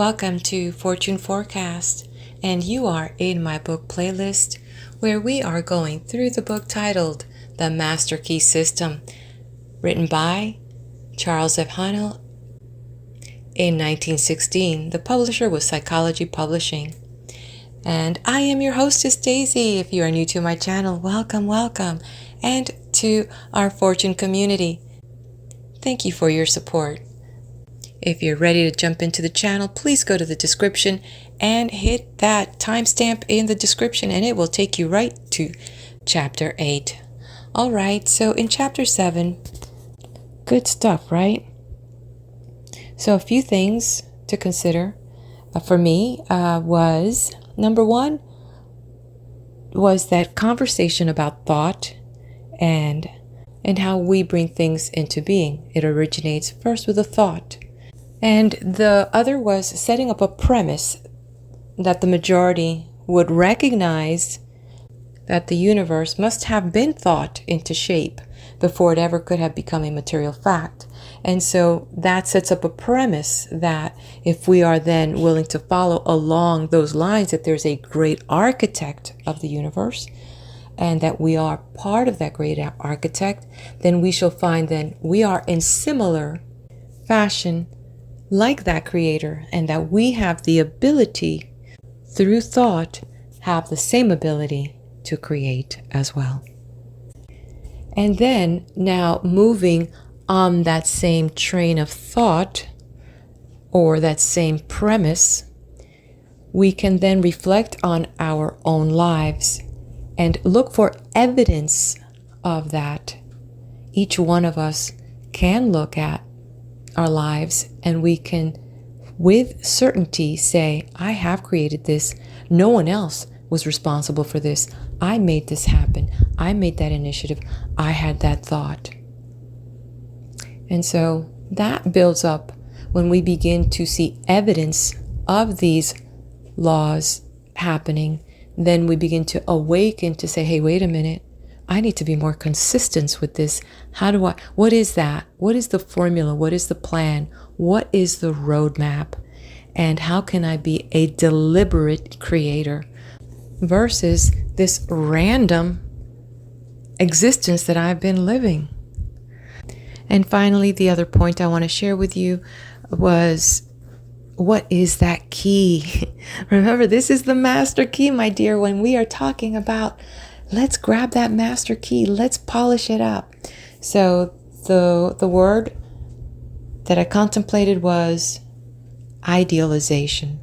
Welcome to Fortune Forecast, and you are in my book playlist where we are going through the book titled The Master Key System, written by Charles F. Haanel in 1916. The publisher was Psychology Publishing. And I am your hostess, Daisy. If you are new to my channel, welcome, and to our Fortune community. Thank you for your support. If you're ready to jump into the channel, please go to the description and hit that timestamp in the description and it will take you right to chapter 8. All right, so in chapter 7, good stuff, right? So a few things to consider for me was, number one, was that conversation about thought and how we bring things into being. It originates first with a thought. And the other was setting up a premise that the majority would recognize that the universe must have been thought into shape before it ever could have become a material fact. And so that sets up a premise that if we are then willing to follow along those lines, that there's a great architect of the universe and that we are part of that great architect, then we shall find then we are in similar fashion like that creator, and that we have the ability through thought have the same ability to create as well. And then now moving on that same train of thought or that same premise, we can then reflect on our own lives and look for evidence of that. Each one of us can look at our lives and we can with certainty say, I have created this. No one else was responsible for this. I made this happen. I made that initiative. I had that thought. And so that builds up when we begin to see evidence of these laws happening. Then we begin to awaken to say, hey, wait a minute. I need to be more consistent with this. What is that? What is the formula? What is the plan? What is the roadmap? And how can I be a deliberate creator versus this random existence that I've been living? And finally, the other point I want to share with you was, what is that key? Remember, this is the master key, my dear, when we are talking about let's grab that master key. Let's polish it up. So the word that I contemplated was idealization.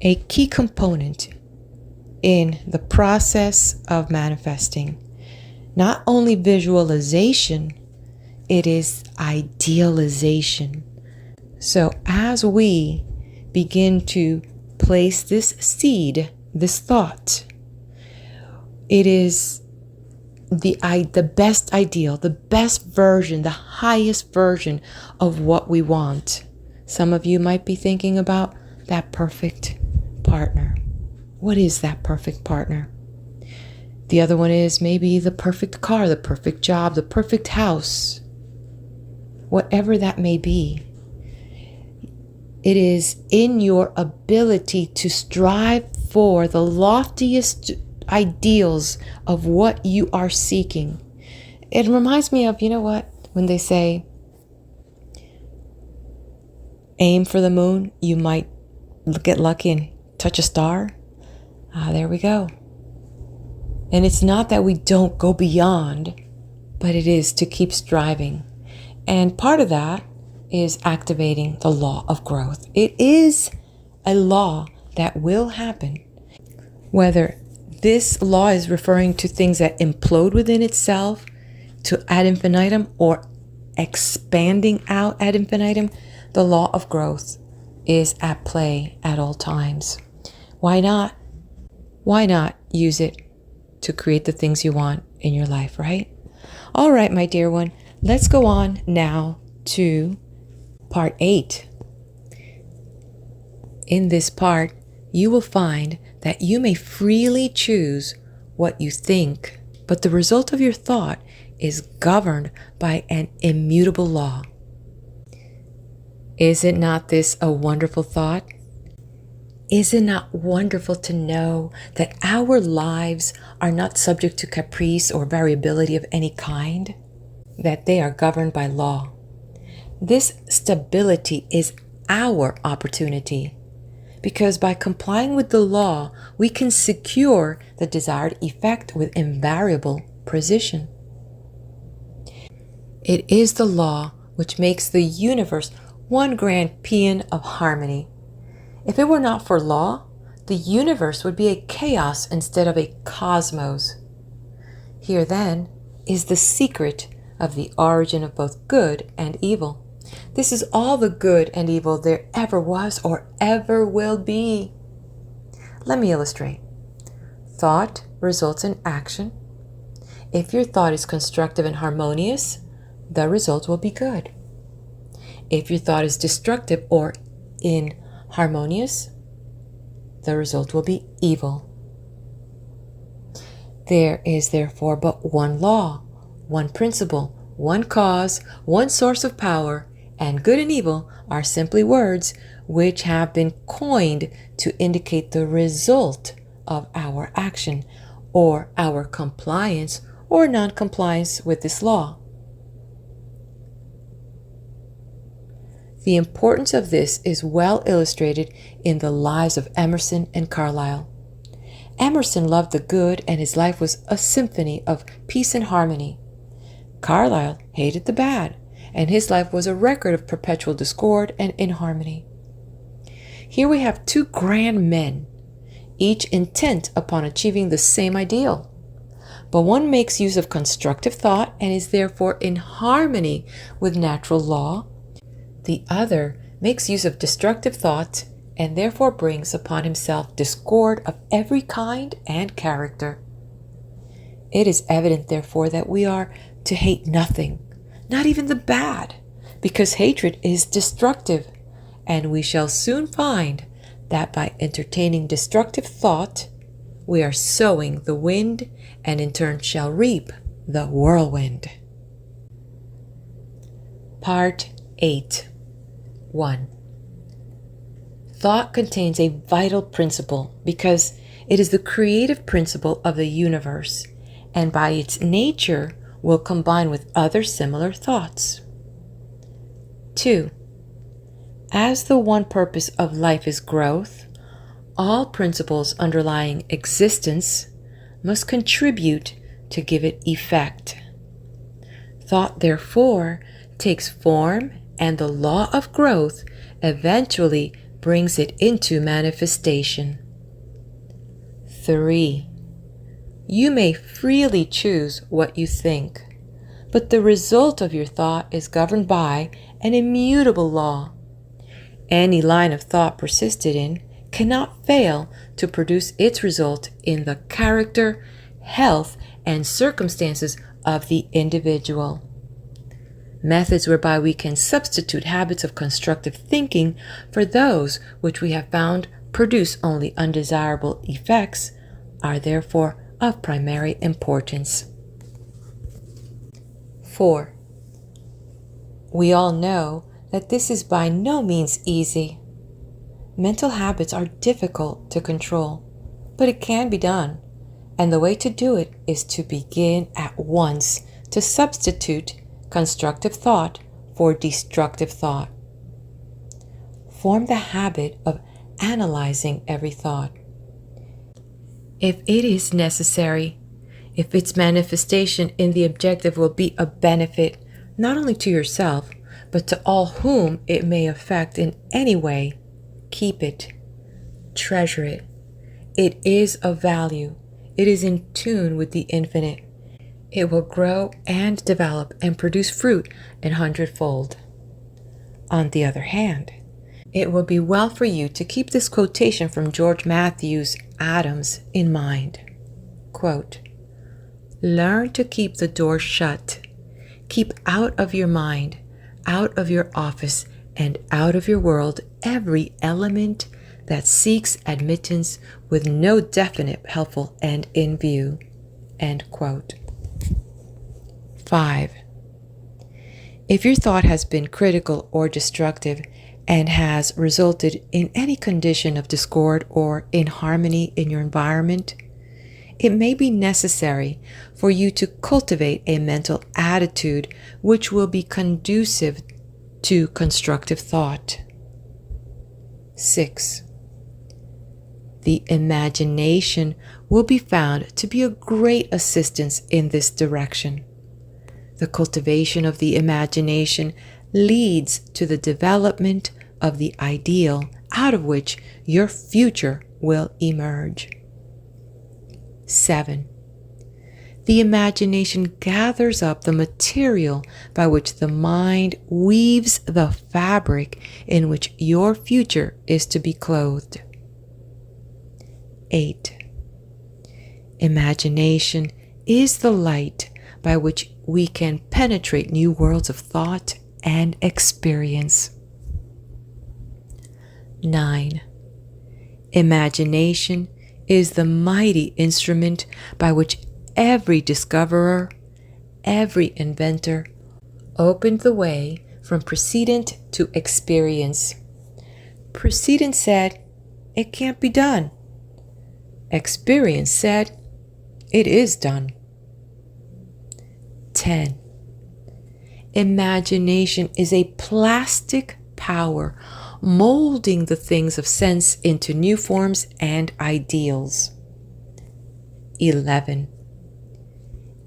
A key component in the process of manifesting. Not only visualization, it is idealization. So as we begin to place this seed, this thought, it is the best ideal, the best version, the highest version of what we want. Some of you might be thinking about that perfect partner. What is that perfect partner? The other one is maybe the perfect car, the perfect job, the perfect house. Whatever that may be, it is in your ability to strive for the loftiest ideals of what you are seeking. It reminds me of, you know what, when they say, aim for the moon, you might get lucky and touch a star. There we go. And it's not that we don't go beyond, but it is to keep striving. And part of that is activating the law of growth. It is a law that will happen, whether this law is referring to things that implode within itself to ad infinitum or expanding out ad infinitum. The law of growth is at play at all times. Why not? Why not use it to create the things you want in your life, right? All right, my dear one, let's go on now to part 8. In this part, you will find that you may freely choose what you think, but the result of your thought is governed by an immutable law. Is it not this a wonderful thought? Is it not wonderful to know that our lives are not subject to caprice or variability of any kind? That they are governed by law. This stability is our opportunity, because by complying with the law, we can secure the desired effect with invariable precision. It is the law which makes the universe one grand paean of harmony. If it were not for law, the universe would be a chaos instead of a cosmos. Here, then, is the secret of the origin of both good and evil. This is all the good and evil there ever was or ever will be. Let me illustrate. Thought results in action. If your thought is constructive and harmonious, the result will be good. If your thought is destructive or inharmonious, the result will be evil. There is therefore but one law, one principle, one cause, one source of power, and good and evil are simply words which have been coined to indicate the result of our action, or our compliance or non-compliance with this law. The importance of this is well illustrated in the lives of Emerson and Carlyle. Emerson loved the good, and his life was a symphony of peace and harmony. Carlyle hated the bad, and his life was a record of perpetual discord and inharmony. Here we have two grand men, each intent upon achieving the same ideal. But one makes use of constructive thought and is therefore in harmony with natural law. The other makes use of destructive thought and therefore brings upon himself discord of every kind and character. It is evident, therefore, that we are to hate nothing, not even the bad, because hatred is destructive, and we shall soon find that by entertaining destructive thought, we are sowing the wind, and in turn shall reap the whirlwind. Part 8. 1. Thought contains a vital principle because it is the creative principle of the universe, and by its nature will combine with other similar thoughts. 2. As the one purpose of life is growth, all principles underlying existence must contribute to give it effect. Thought, therefore, takes form, and the law of growth eventually brings it into manifestation. 3. You may freely choose what you think, but the result of your thought is governed by an immutable law. Any line of thought persisted in cannot fail to produce its result in the character, health, and circumstances of the individual. Methods whereby we can substitute habits of constructive thinking for those which we have found produce only undesirable effects are therefore of primary importance. 4. We all know that this is by no means easy. Mental habits are difficult to control, but it can be done, and the way to do it is to begin at once to substitute constructive thought for destructive thought. Form the habit of analyzing every thought. If it is necessary, if its manifestation in the objective will be a benefit not only to yourself, but to all whom it may affect in any way, keep it, treasure it. It is of value. It is in tune with the infinite. It will grow and develop and produce fruit an hundredfold. On the other hand, it will be well for you to keep this quotation from George Matthews Adams in mind. Quote, "Learn to keep the door shut. Keep out of your mind, out of your office, and out of your world every element that seeks admittance with no definite helpful end in view." End quote. 5. If your thought has been critical or destructive, and has resulted in any condition of discord or inharmony in your environment, it may be necessary for you to cultivate a mental attitude which will be conducive to constructive thought. 6. The imagination will be found to be a great assistance in this direction. The cultivation of the imagination leads to the development of the ideal out of which your future will emerge. 7. The imagination gathers up the material by which the mind weaves the fabric in which your future is to be clothed. 8. Imagination is the light by which we can penetrate new worlds of thought and experience. 9. Imagination is the mighty instrument by which every discoverer, every inventor opened the way from precedent to experience. Precedent said, "It can't be done." Experience said, "It is done." 10. Imagination is a plastic power molding the things of sense into new forms and ideals. 11.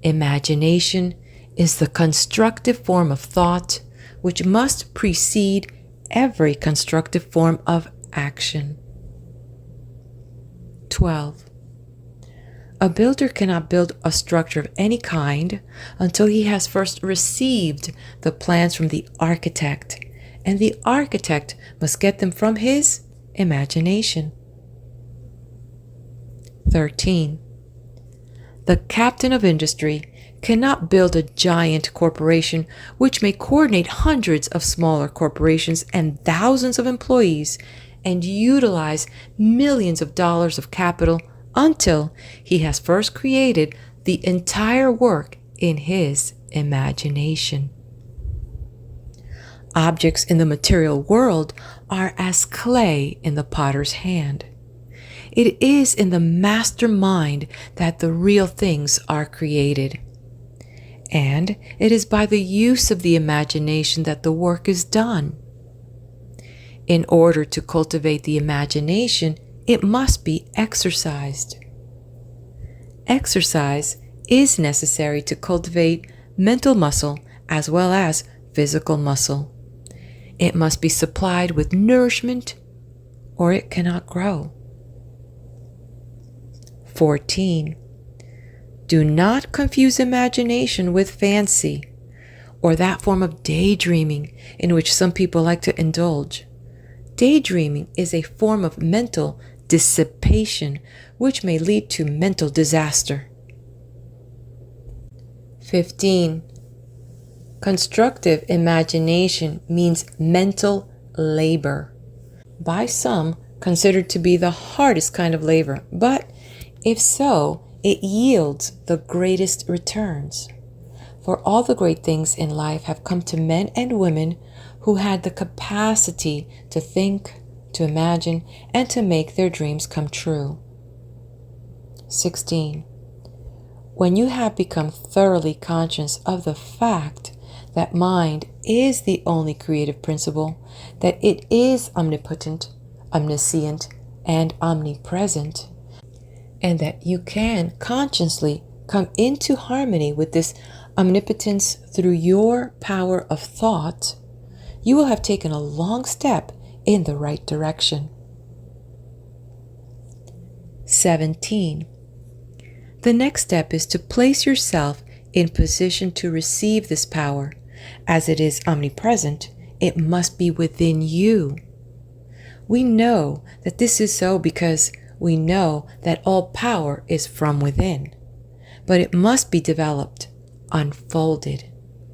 Imagination is the constructive form of thought which must precede every constructive form of action. 12. A builder cannot build a structure of any kind until he has first received the plans from the architect, and the architect must get them from his imagination. 13. The captain of industry cannot build a giant corporation which may coordinate hundreds of smaller corporations and thousands of employees and utilize millions of dollars of capital until he has first created the entire work in his imagination. Objects in the material world are as clay in the potter's hand. It is in the master mind that the real things are created. And it is by the use of the imagination that the work is done. In order to cultivate the imagination, it must be exercised. Exercise is necessary to cultivate mental muscle as well as physical muscle. It must be supplied with nourishment or it cannot grow. 14. Do not confuse imagination with fancy or that form of daydreaming in which some people like to indulge. Daydreaming is a form of mental dissipation which may lead to mental disaster. 15. Constructive imagination means mental labor, by some considered to be the hardest kind of labor, but if so, it yields the greatest returns. For all the great things in life have come to men and women who had the capacity to think, to imagine, and to make their dreams come true. 16. When you have become thoroughly conscious of the fact that mind is the only creative principle, that it is omnipotent, omniscient, and omnipresent, and that you can consciously come into harmony with this omnipotence through your power of thought, you will have taken a long step in the right direction. 17. The next step is to place yourself in position to receive this power. As it is omnipresent, it must be within you. We know that this is so because we know that all power is from within, but it must be developed, unfolded,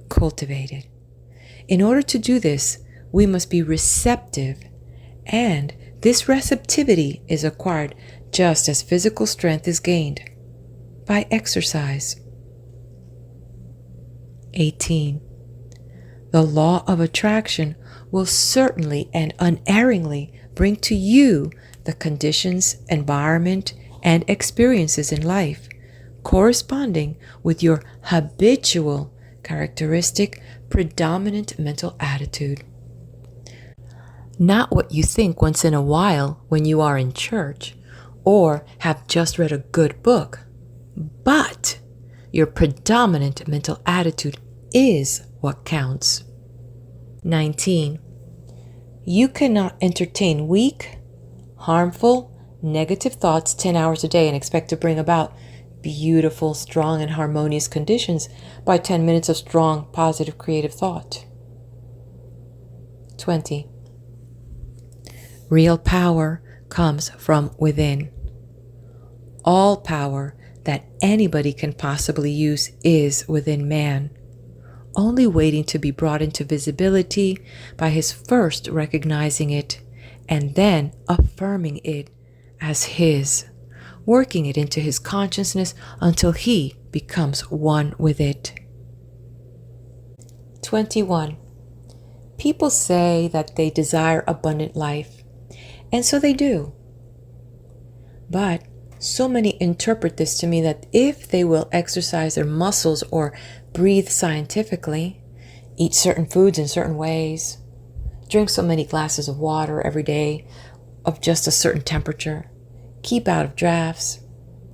cultivated. In order to do this, we must be receptive, and this receptivity is acquired just as physical strength is gained by exercise. 18. The law of attraction will certainly and unerringly bring to you the conditions, environment, and experiences in life corresponding with your habitual characteristic predominant mental attitude. Not what you think once in a while when you are in church or have just read a good book, but your predominant mental attitude is what counts. 19. You cannot entertain weak, harmful, negative thoughts 10 hours a day and expect to bring about beautiful, strong, and harmonious conditions by 10 minutes of strong, positive, creative thought. 20. Real power comes from within. All power that anybody can possibly use is within man, only waiting to be brought into visibility by his first recognizing it and then affirming it as his, working it into his consciousness until he becomes one with it. 21. People say that they desire abundant life, and so they do. But so many interpret this to mean that if they will exercise their muscles or breathe scientifically, eat certain foods in certain ways, drink so many glasses of water every day of just a certain temperature, keep out of drafts,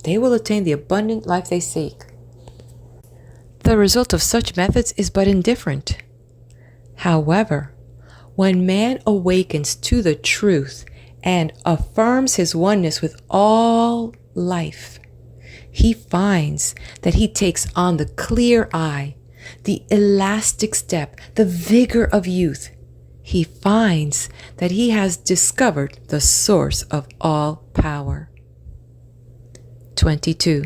they will attain the abundant life they seek. The result of such methods is but indifferent. However, when man awakens to the truth and affirms his oneness with all life, he finds that he takes on the clear eye, the elastic step, the vigor of youth. He finds that he has discovered the source of all power. 22.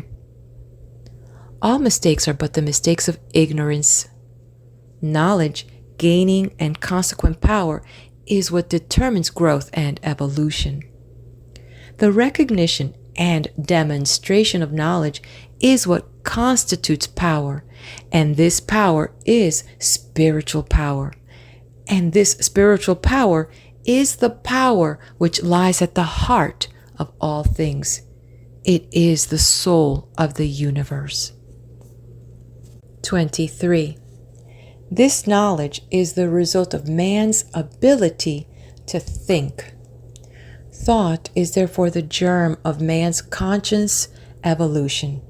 All mistakes are but the mistakes of ignorance. Knowledge, gaining, and consequent power is what determines growth and evolution. The recognition and demonstration of knowledge is what constitutes power, and this power is spiritual power. And this spiritual power is the power which lies at the heart of all things. It is the soul of the universe. 23. This knowledge is the result of man's ability to think. Thought is therefore the germ of man's conscious evolution.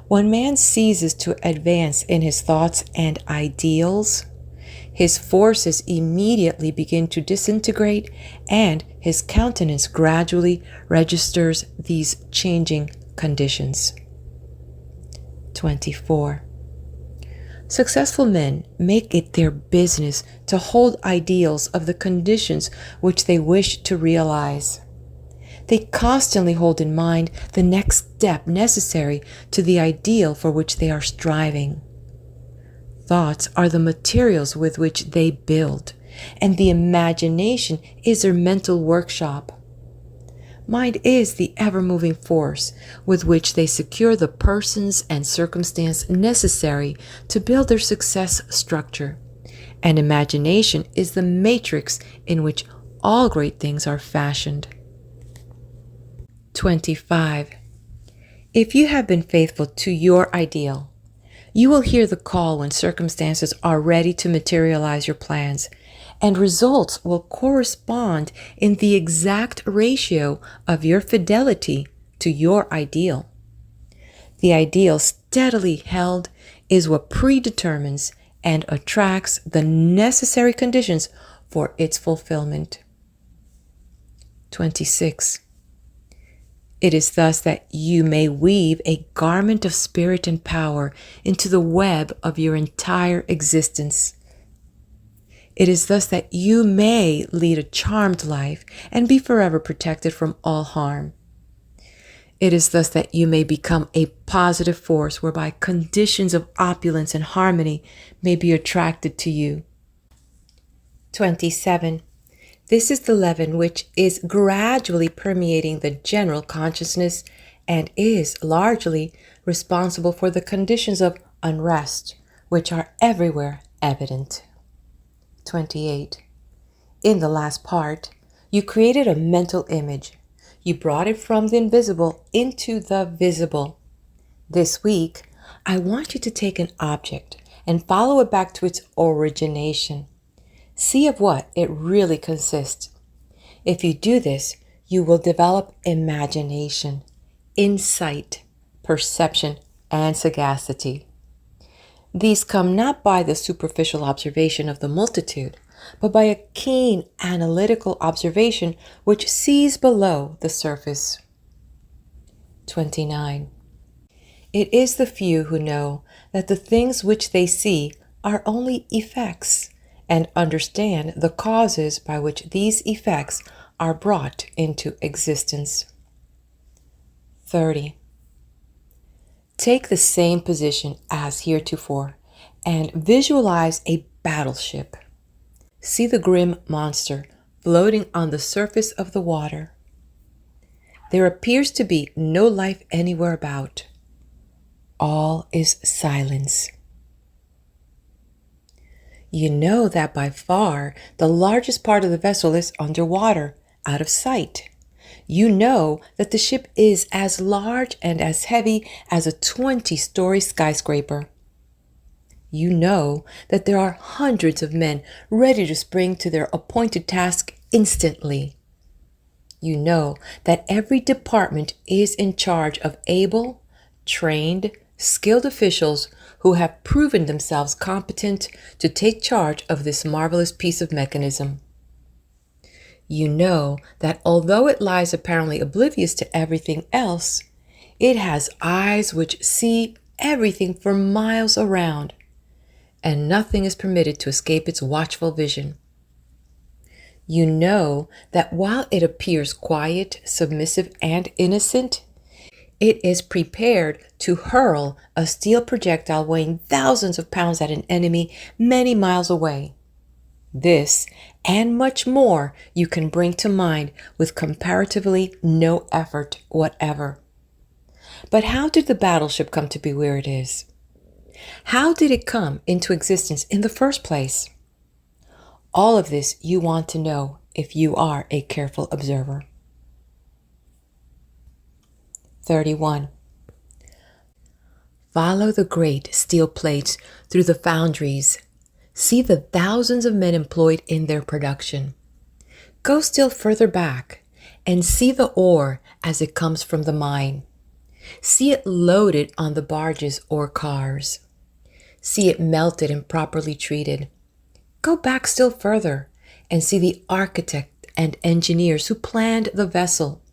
When man ceases to advance in his thoughts and ideals, his forces immediately begin to disintegrate, and his countenance gradually registers these changing conditions. 24. Successful men make it their business to hold ideals of the conditions which they wish to realize. They constantly hold in mind the next step necessary to the ideal for which they are striving. Thoughts are the materials with which they build, and the imagination is their mental workshop. Mind is the ever-moving force with which they secure the persons and circumstance necessary to build their success structure, and imagination is the matrix in which all great things are fashioned. 25. If you have been faithful to your ideal, you will hear the call when circumstances are ready to materialize your plans, and results will correspond in the exact ratio of your fidelity to your ideal. The ideal steadily held is what predetermines and attracts the necessary conditions for its fulfillment. 26. It is thus that you may weave a garment of spirit and power into the web of your entire existence. It is thus that you may lead a charmed life and be forever protected from all harm. It is thus that you may become a positive force whereby conditions of opulence and harmony may be attracted to you. 27. This is the leaven which is gradually permeating the general consciousness and is largely responsible for the conditions of unrest, which are everywhere evident. 28. In the last part, you created a mental image. You brought it from the invisible into the visible. This week, I want you to take an object and follow it back to its origination. See of what it really consists. If you do this, you will develop imagination, insight, perception, and sagacity. These come not by the superficial observation of the multitude, but by a keen analytical observation which sees below the surface. 29. It is the few who know that the things which they see are only effects, and understand the causes by which these effects are brought into existence. 30. Take the same position as heretofore and visualize a battleship. See the grim monster floating on the surface of the water. There appears to be no life anywhere about. All is silence. You know that by far the largest part of the vessel is underwater, out of sight. You know that the ship is as large and as heavy as a 20-story skyscraper. You know that there are hundreds of men ready to spring to their appointed task instantly. You know that every department is in charge of able, trained, skilled officials who have proven themselves competent to take charge of this marvelous piece of mechanism. You know that although it lies apparently oblivious to everything else, it has eyes which see everything for miles around, and nothing is permitted to escape its watchful vision. You know that while it appears quiet, submissive, and innocent, it is prepared to hurl a steel projectile weighing thousands of pounds at an enemy many miles away. This and much more you can bring to mind with comparatively no effort whatever. But how did the battleship come to be where it is? How did it come into existence in the first place? All of this you want to know if you are a careful observer. 31. Follow the great steel plates through the foundries. See the thousands of men employed in their production. Go still further back and see the ore as it comes from the mine. See it loaded on the barges or cars. See it melted and properly treated. Go back still further and see the architect and engineers who planned the vessel.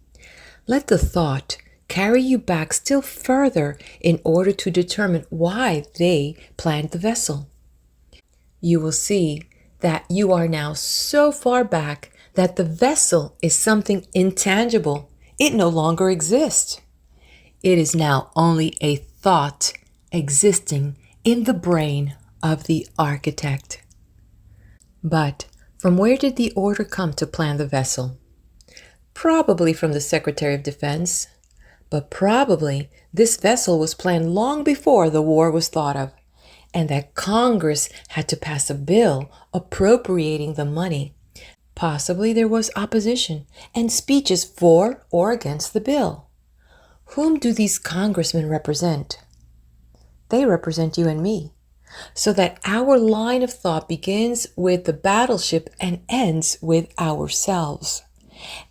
Let the thought carry you back still further in order to determine why they planned the vessel. You will see that you are now so far back that the vessel is something intangible. It no longer exists. It is now only a thought existing in the brain of the architect. But from where did the order come to plan the vessel? Probably from the Secretary of Defense. But probably this vessel was planned long before the war was thought of, and that Congress had to pass a bill appropriating the money. Possibly there was opposition and speeches for or against the bill. Whom do these congressmen represent? They represent you and me, so that our line of thought begins with the battleship and ends with ourselves.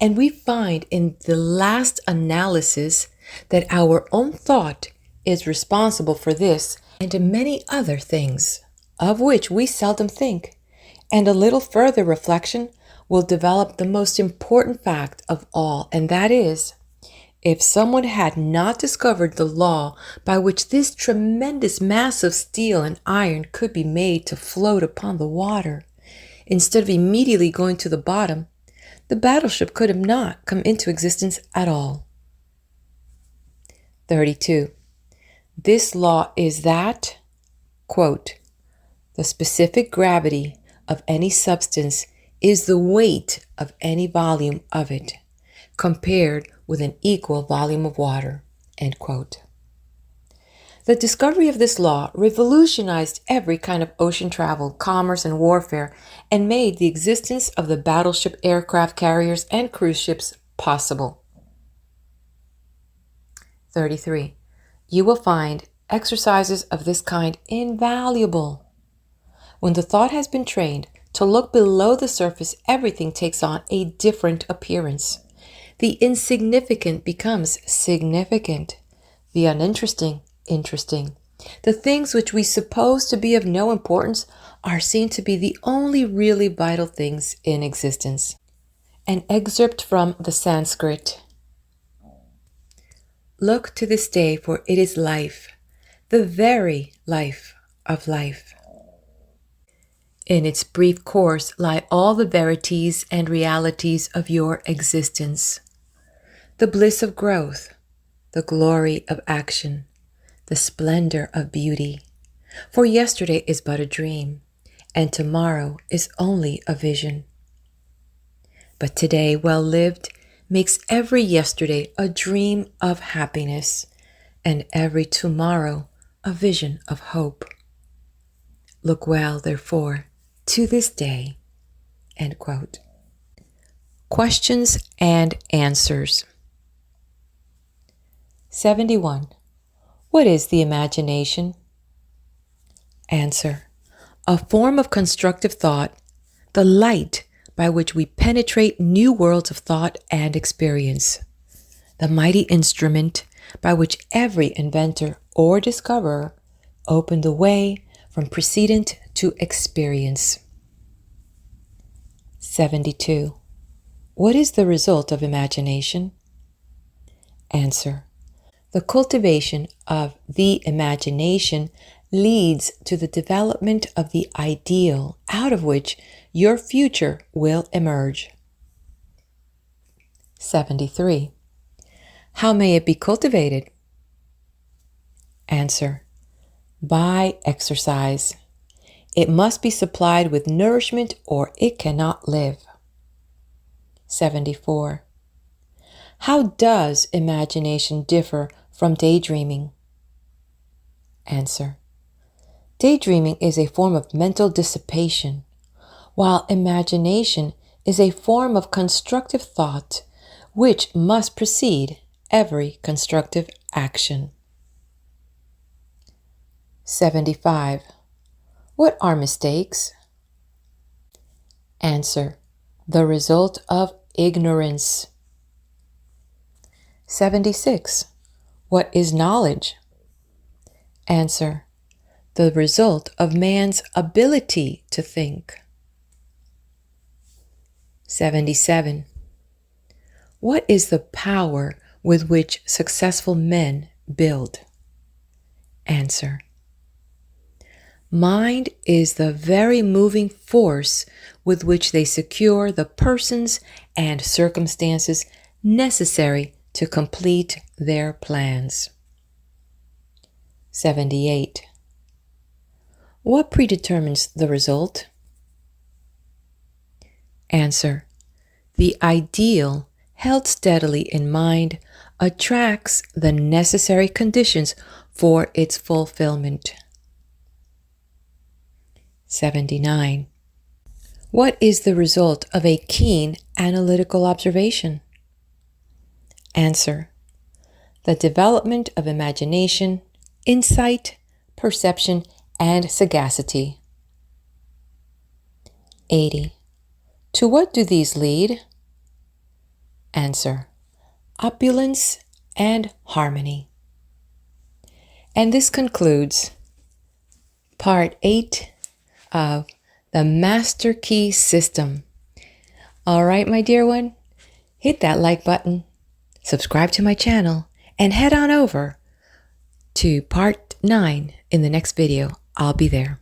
And we find in the last analysis that our own thought is responsible for this and many other things, of which we seldom think, and a little further reflection will develop the most important fact of all, and that is, if someone had not discovered the law by which this tremendous mass of steel and iron could be made to float upon the water, instead of immediately going to the bottom, the battleship could have not come into existence at all. 32. This law is that, quote, the specific gravity of any substance is the weight of any volume of it, compared with an equal volume of water, end quote. The discovery of this law revolutionized every kind of ocean travel, commerce, and warfare, and made the existence of the battleship, aircraft carriers, and cruise ships possible. 33. You will find exercises of this kind invaluable. When the thought has been trained to look below the surface, everything takes on a different appearance. The insignificant becomes significant. The uninteresting, interesting. The things which we suppose to be of no importance are seen to be the only really vital things in existence. An excerpt from the Sanskrit. Look to this day, for it is life, the very life of life. In its brief course lie all the verities and realities of your existence. The bliss of growth, the glory of action, the splendor of beauty. For yesterday is but a dream, and tomorrow is only a vision. But today, well lived, makes every yesterday a dream of happiness, and every tomorrow a vision of hope. Look well, therefore, to this day. End quote. Questions and answers. 71. What is the imagination? Answer. A form of constructive thought, the light by which we penetrate new worlds of thought and experience. The mighty instrument by which every inventor or discoverer opened the way from precedent to experience. 72. What is the result of imagination? Answer. The cultivation of the imagination leads to the development of the ideal out of which your future will emerge. 73. How may it be cultivated? Answer. By exercise. It must be supplied with nourishment or it cannot live. 74. How does imagination differ from daydreaming? Answer. Daydreaming is a form of mental dissipation, while imagination is a form of constructive thought which must precede every constructive action. 75. What are mistakes? Answer. The result of ignorance. 76. What is knowledge? Answer. The result of man's ability to think. 77. What is the power with which successful men build? Answer. Mind is the very moving force with which they secure the persons and circumstances necessary to complete their plans. 78. What predetermines the result? Answer. The ideal held steadily in mind attracts the necessary conditions for its fulfillment. 79. What is the result of a keen analytical observation? Answer. The development of imagination, insight, perception, and sagacity. 80. To what do these lead? Answer. Opulence and harmony. And this concludes Part 8 of the Master Key System. All right, my dear one, hit that like button, subscribe to my channel, and head on over to Part 9 in the next video. I'll be there.